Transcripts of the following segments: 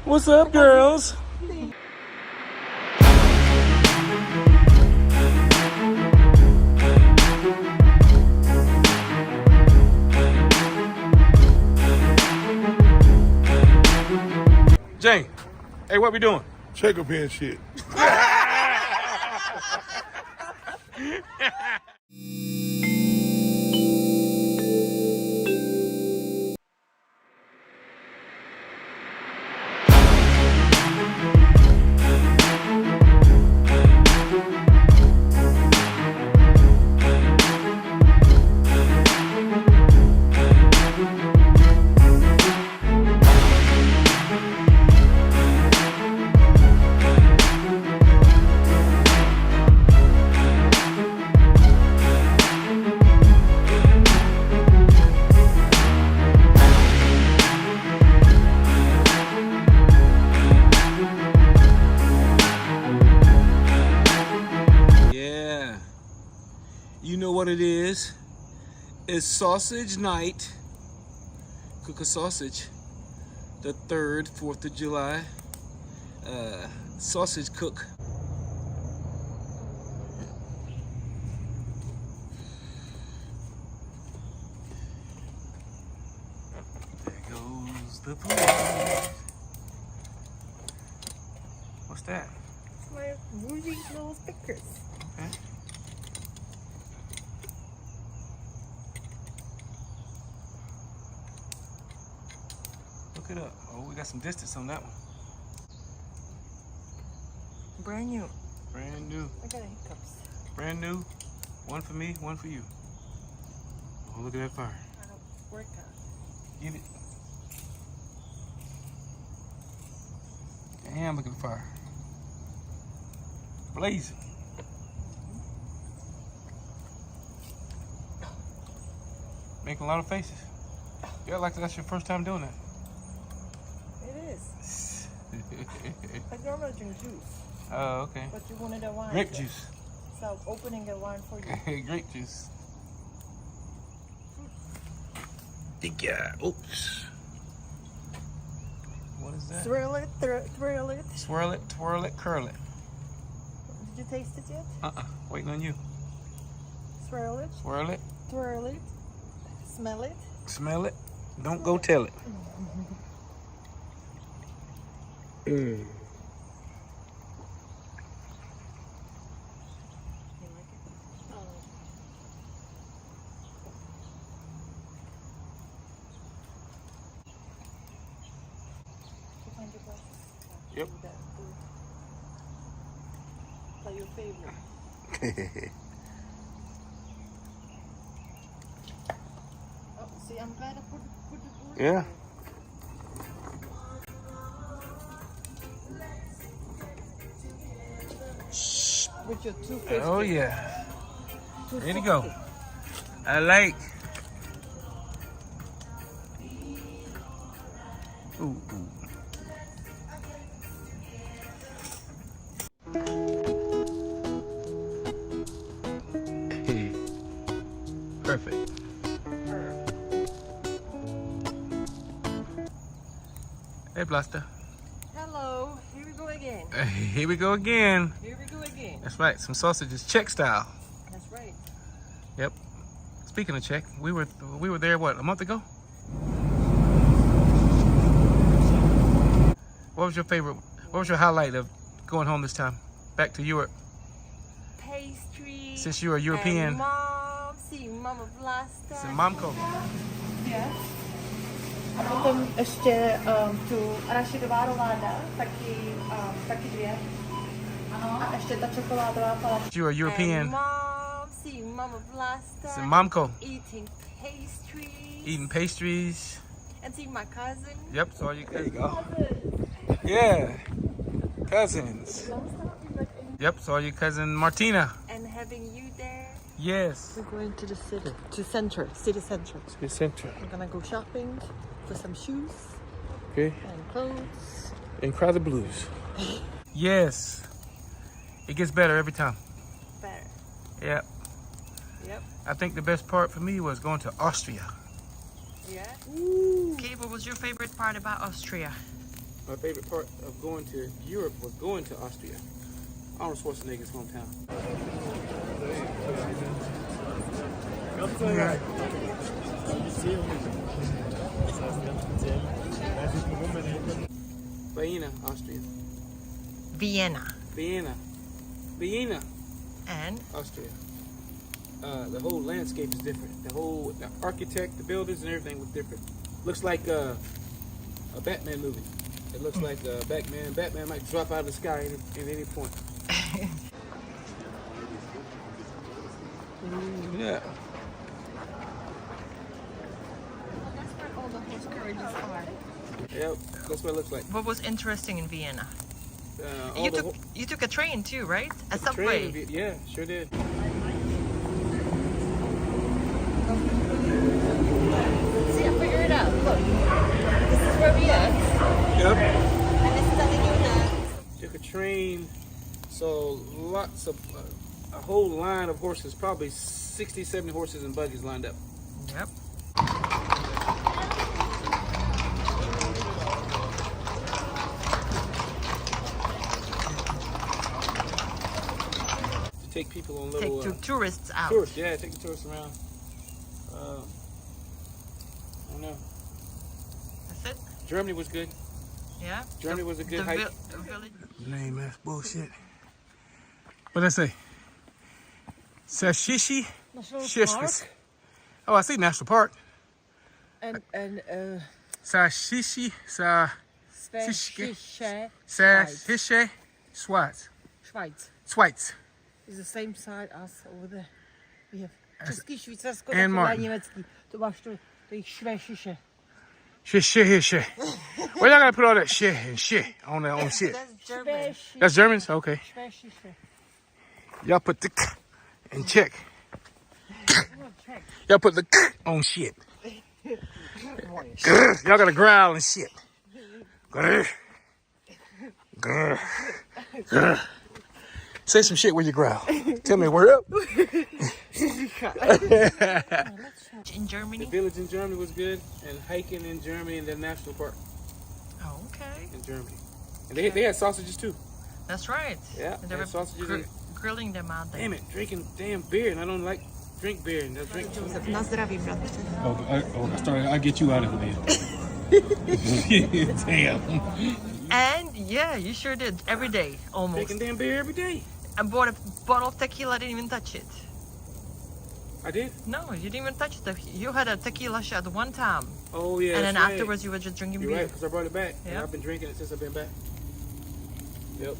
What's up, girls? Jane, hey, what we doing? Check up here and shit. Yeah, you know what it is. It's sausage night. Cook a sausage. The 3rd, 4th of July. Sausage cook. There goes the food. What's that? It's my bougie little stickers. Okay. Look it up. Oh, we got some distance on that one. Brand new. Brand new. I got hiccups. Brand new. One for me, one for you. Oh, look at that fire. I don't work out. Get it. Damn, look at the fire. Blazing. Making a lot of faces. Yeah, like that's your first time doing that. It is. I normally drink juice. Oh, okay. But you wanted a wine. Grape juice. So I'm opening a wine for you. Grape juice. Yeah. Oops. What is that? Swirl it, twirl it. Swirl it, twirl it, curl it. Did you taste it yet? Waiting on you. Swirl it, Swirl it, twirl it, smell it. smell it. Don't go tell it. You like it? Oh. You find your glasses? Yep. Do that. Like your favorite. Oh, see, I'm glad I put the board. Yeah. With your toothpaste. Oh yeah. Ready to go. I like. Ooh, ooh. Hey. Perfect. Hey, Blaster. Hello, here we go again. Here we go again. Here we go again. That's right. Some sausages, Czech style. That's right. Yep. Speaking of Czech, we were there what, a month ago? What was your favorite? What was your highlight of going home this time? Back to Europe. Pastry. Since you're a European. And mom, see Mama Blasta. It's mamko. Yeah. A potom ještě tu arašidová roláda, taky 2. A ještě ta čokoládová palačka. You're a European. And mom, see Mama Blasta. It's mamko. Eating pastries. Eating pastries. And see my cousin. Yep, so you there you go. Yeah. Cousins. Yep, so your cousin Martina. And having you there. Yes. We're going to the city, to city center. City center. We're gonna go shopping for some shoes Okay. and clothes. And cry the blues. Yes. It gets better every time. Better. Yep. Yep. I think the best part for me was going to Austria. Yeah. Okay, what was your favorite part about Austria? My favorite part of going to Europe was going to Austria. Arnold Schwarzenegger's hometown. Vienna, Austria. Vienna. Vienna, And Austria. The whole landscape is different. The architect, the buildings, and everything was different. Looks like a Batman movie. It looks like Batman. Batman might drop out of the sky at any point. Yeah. that's where all the horse carriages are. Yep. That's what it looks like. What was interesting in Vienna? All the You took a train too, right? A train, subway. yeah, sure did. See, I figured it out. Look, this is where we are, Yep. and it's telling you that. Took a train, so lots of a whole line of horses, probably 60, 70 horses and buggies lined up. Yep. To take people on Take little two tourists out. tourists. Yeah, take the tourists around. I don't know. That's it. Germany was good. Yeah. Germany was a good hike. Village. Lame ass bullshit. What did I say? Sashishi? Park. Oh, I see National Park. And Sashishi, Sashische, Schweiz. Schweiz. Is the same side as over there. We have český, švýcarsko, And Martin. německý. To máš to jich švéšiše. Shit. Why y'all gotta put all that shit and shit on that on shit? That's German. That's Germans? Okay. Švéšiše. Y'all put the and check. Check. Y'all put the on shit. Y'all gotta growl and shit. Say some shit when you growl. Tell me where up. In Germany? The village in Germany was good, and hiking in Germany in the national park Oh, okay. in Germany. And they had sausages too. That's right. Yeah, And they they were had sausages. grilling them out there. Damn it, drinking damn beer, and I don't like drink beer. And I drink. Na zdraví, bratře. Sorry, I'll get you out of here. Damn. And yeah, you sure did. Every day, almost. Drinking damn beer every day. I bought a bottle of tequila, didn't even touch it. I did. No, you didn't even touch it. You had a tequila shot one time. Oh yeah. And then that's right. afterwards you were just drinking You're beer. right, because I brought it back. And Yeah. I've been drinking it since I've been back. Yep.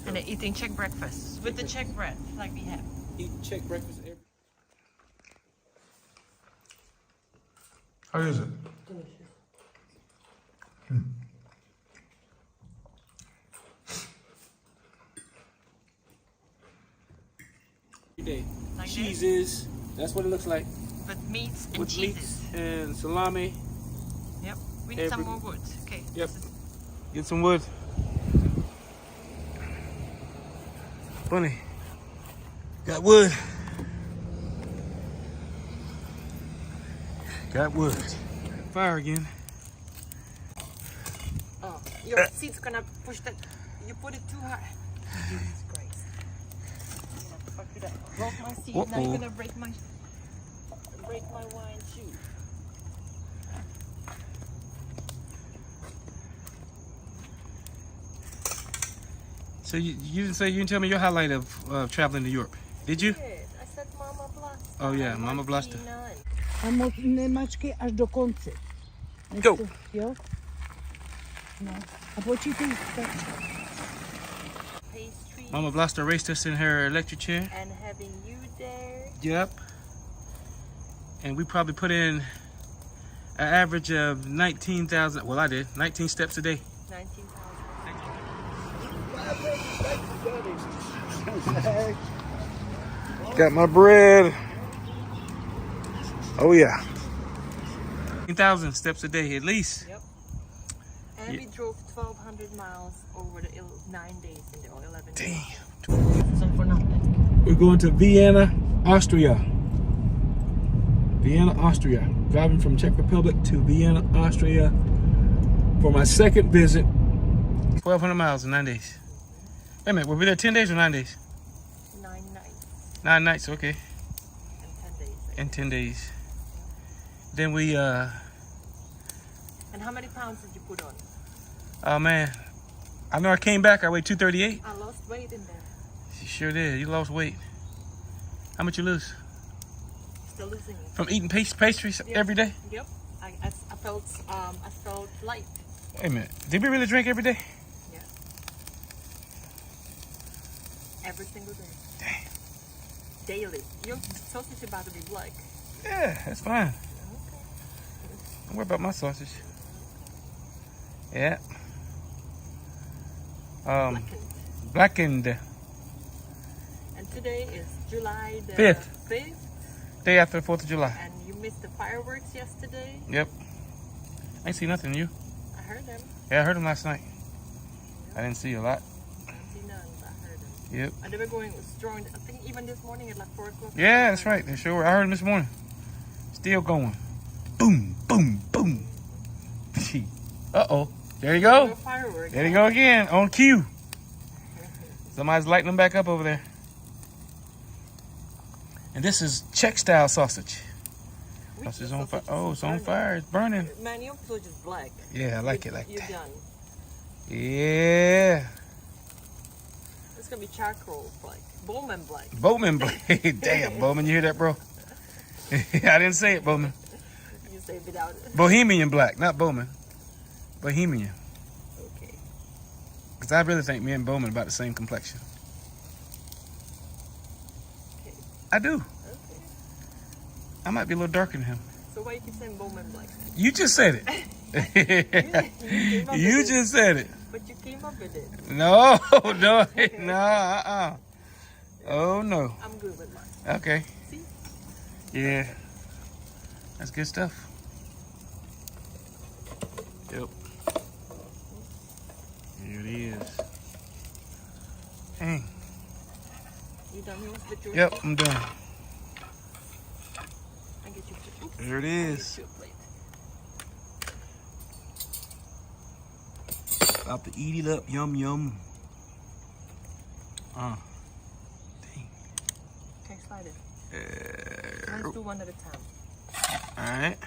And then eating Czech breakfast with the Czech bread, like we have. Eat Czech breakfast every. How is it? Day. Like Cheeses. That's what it looks like. With meats and With cheeses. meats and salami. Yep. We need some Every- more wood. Okay. Yep. This is- Get some wood. Funny. Got wood. Got wood. Fire again. Oh, your seat's gonna push that. You put it too high. Jesus Christ. I'm gonna fuck it up. Broke my seat. Now Uh-oh. you're gonna break my wine too. So you didn't say, you didn't tell me your highlight of traveling to Europe, did you? Yes, I said Mama Blasta. Oh yeah, Mama Blasta. A od Němačky až do konce. Go. Jo? No. A počítej tak. Pastry Mama Blasta raced us in her electric chair. and having you there. Yep. And we probably put in an average of 19,000, well I did, 19 steps a day. 19,000. Got my bread. Oh yeah. 19,000 steps a day at least. Yep. And we drove 1,200 miles over the 9 days in the 11 days. Damn. So for nothing. We're going to Vienna, Austria. Vienna, Austria. Driving from Czech Republic to Vienna, Austria for my second visit. 1,200 miles in 9 days. Wait a minute, were we there 10 days or 9 days? 9 nights 9 nights, okay. and 10 days. In 10 days. Then we, And how many pounds did you put on? oh man. I know I came back, I weighed 238. I lost weight in there. You sure did, you lost weight. How much you lose? Still losing it. From eating pastries Yep. every day? Yep. I felt light. Wait a minute, did we really drink every day? Yeah. Every single day. Dang. Daily. Your sausage about to be black. Yeah, that's fine. Okay. Don't worry about my sausage. Yeah. Blackened. And today is July the 5th. 5th. Day after the 4th of July. And you missed the fireworks yesterday. Yep. I ain't see nothing, you? I heard them. Yeah, I heard them last night. I didn't see a lot. I didn't see none, but I heard them. Yep. And they were going strong. I think even this morning at like 4 o'clock. Yeah, that's right. They sure were. I heard them this morning. Still going. Boom, boom, boom. Uh-oh. There you go. Fireworks. There you go again. On cue. Somebody's lighting them back up over there. And this is Czech style sausage. Sausage on fire. Oh, it's on fire. It's burning. Man, your sausage is black. Yeah, I like it like You're that. done. Yeah. It's gonna be charcoal black. Bowman black. Bowman blade. Damn, Bowman, you hear that, bro? I didn't say it, Bowman. You say it without it. Bohemian black, not Bowman. Bohemian. Okay. Because I really think me and Bowman about the same complexion. Okay. I do. Okay. I might be a little darker than him. So why you keep saying Bowman black? You just said it. You just said it. But you came up with it. No, no, no, Oh, no. I'm good with mine. Okay. See? Yeah. That's good stuff. Yep. Here it is. Dang. You done with yours? Yep, I'm done. I get you. Oops. There it I is. get you a plate. About to eat it up. Yum, yum. Dang. Okay, slide it. Let's do one at a time. Alright.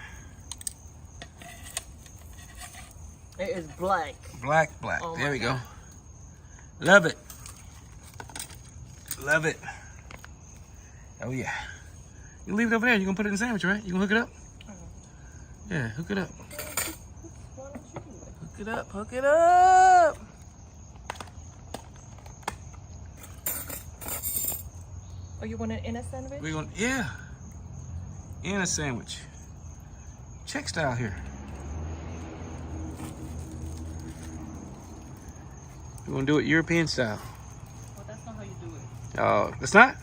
It is black. Black. Oh There my we go. God. Love it. Love it. Oh, yeah. You leave it over there. You're going to put it in the sandwich, right? You going to hook it up? Yeah, hook it up. Why don't you do it? Hook it up. Hook it up. Oh, you want it in a sandwich? We're going to, yeah. In a sandwich. Czech style here. We're going to do it European style. Well, that's not how you do it. Oh, that's not? No,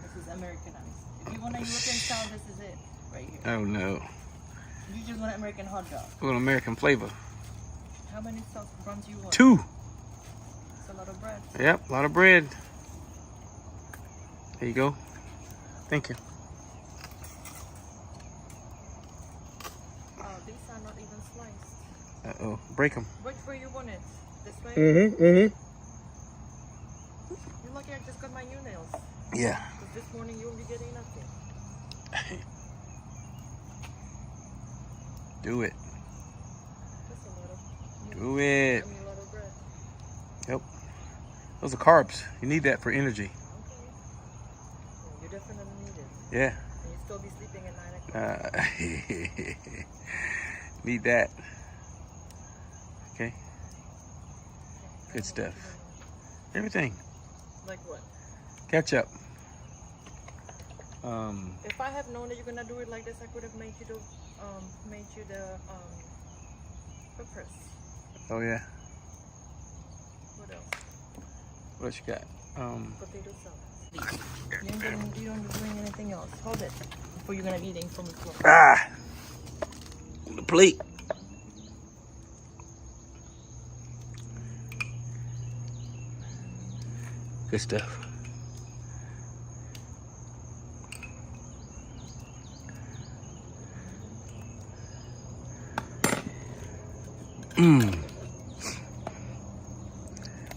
this is Americanized. If you want a European style, this is it right here. Oh, no. You just want an American hot dog. We're going American flavor. How many sauce buns you want? 2. It's a lot of bread. Yep, a lot of bread. There you go. Thank you. Oh, these are not even sliced. Uh-oh. Break them. Which way you want it? This way? Mm-hmm. You're lucky I just got my new nails. Yeah. Because this morning you won't be getting nothing. Do it. That's a lot of... Do it. I mean, a lot of bread. Yep. Those are carbs. You need that for energy. Okay. Well, you definitely need it. Yeah. And you still be sleeping at 9 o'clock. Need that. Okay. Good stuff. Everything. Like what? Ketchup. If I had known that you're gonna do it like this, I could have made you the peppers. Oh yeah. What else? What else you got? Potato salad. You don't bring anything else. Hold it before you're gonna be eating from the floor. Ah. The plate. Good stuff.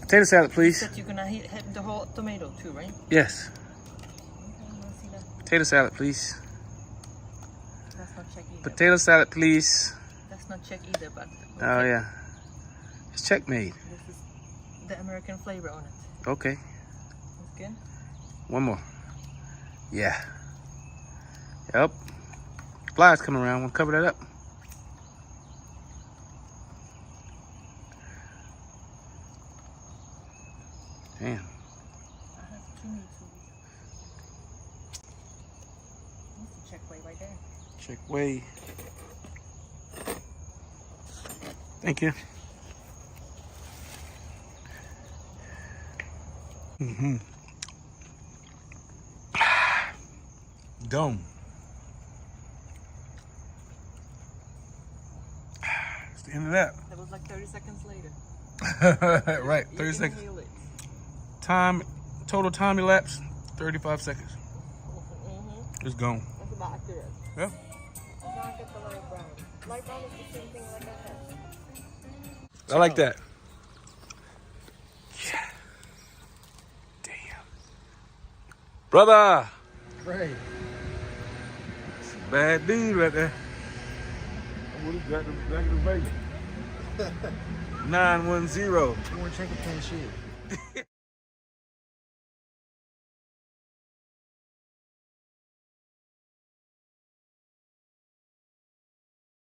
Potato salad, You please. said you're gonna hit the whole tomato too, right? Yes. Okay, I wanna see that. Potato salad, please. That's not check either. Potato salad, please. That's not check either, but Oh, yeah. It's checkmate. this is the American flavor on it. Okay. That's good. One more. Yeah. Yep. Flies coming around. We'll cover that up. Damn. I have 2 meat That's the check way right there. Check way. Thank you. Dome. It's the end of that. That was like 30 seconds later. Right, You 30 can seconds. feel it. Total time elapsed, 35 seconds. It's gone. That's about accurate. Yeah. I can't get the light brown. Light brown is the same thing like I had. I like that. Yeah. Damn. Brother. Right. That's a bad dude right there. I would have got the back of the Vegas. 910. You want to check it, shit.